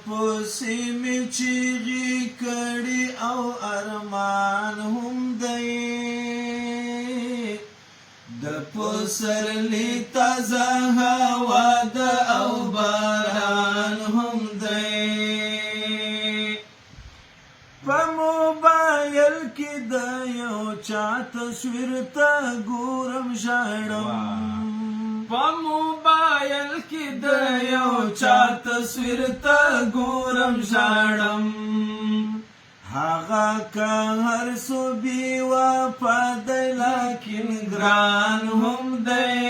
پسې مې چیغې کړي او ارمان هم دی د پسرلي تازه هوا ده او باران هم دی په موبایل کې د یو چا تصویر ته ګورم ژاړم په موبایل کې د یو چا تصویر ته ګورم ژاړم هغه که هر څو بې وفا دی لیکن ګران هم دی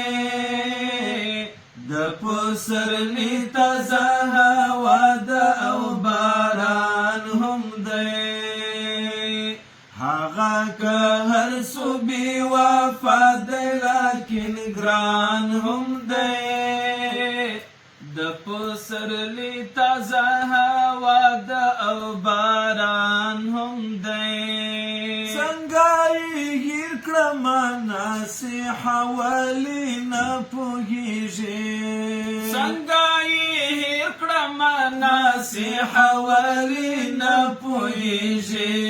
د پسرلي تازه هوا ده او باران هم دی هغه که هر څو بې وفا دی لیکن ګران هم دی د پسرلي تازه هوا ده او باران هم دی څنګه یې هېر کړمه نصیحه ولې نه پوهېږې څنګه یې هېر کړمه نصیحه ولې نه پوهېږې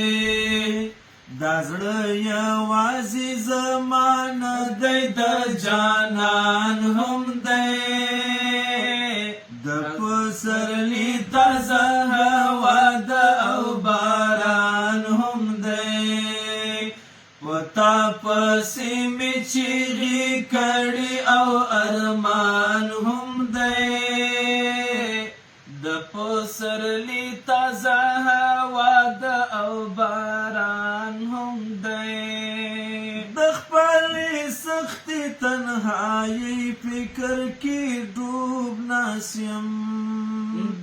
دا زړه یوازې زما نه دی د جانان هم دی د پسرلي تازه هوا ده او باران هم دی و تا پسې مې چیغې کړي او ارمان هم دی د پسرلي تازه هوا ده او باران هم دی د خپلې سختې تنهایۍ فکر کې ډوب ناست یم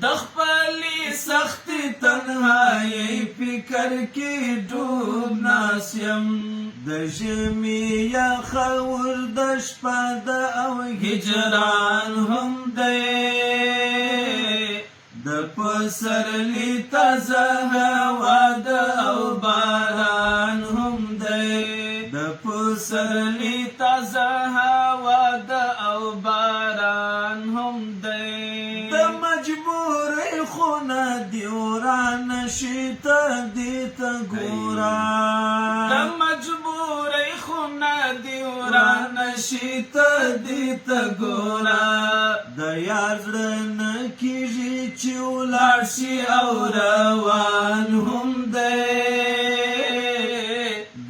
د خپلې سختې تنهایۍ فکر کې ډوب ناست یم د ژمي یخه اوږده شپه ده او هجران هم دی د پسرلي تازه هوا ده او باران هم دی د پسرلي تازه هوا ده او باران هم دی د مجبورۍ خونه دې ورانه شي ته دې ته ګوره د مجبورۍ خونه دې ورانه شي ته دې ته ګوره د یار زړه نه کېږي چې ولاړ شي او روان هم دی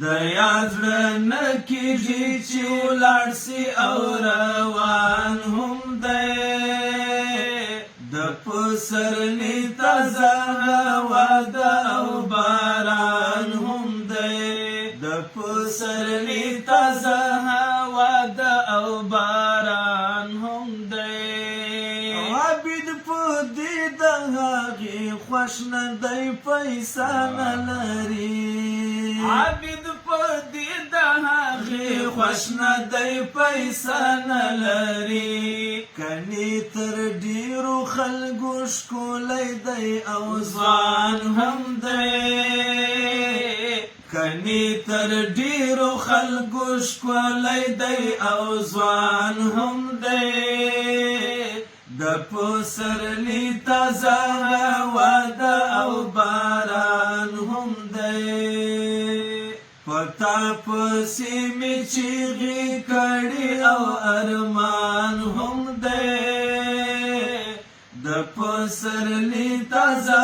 د یار زړه نه کېږي چې ولاړ شي او روان هم دی د پسرلي تازه هوا ده او باران هم دی د پسرلي تازه هوا ده او باران هم دی عابد په دې د هغې خوښ نه دی پیسه نه لري عابد په دې د هغې خوښ نه دی پیسه نه لري کني تر ډېرو خلکو ښکلی دی او ځوان هم دی کني تر ډېرو خلکو ښکلی دی او ځوان هم دی د پسرلي تازه هوا ده او باران هم دی په تا پسې مې چیغې کړي او ارمان هم دی د پسرلي تازه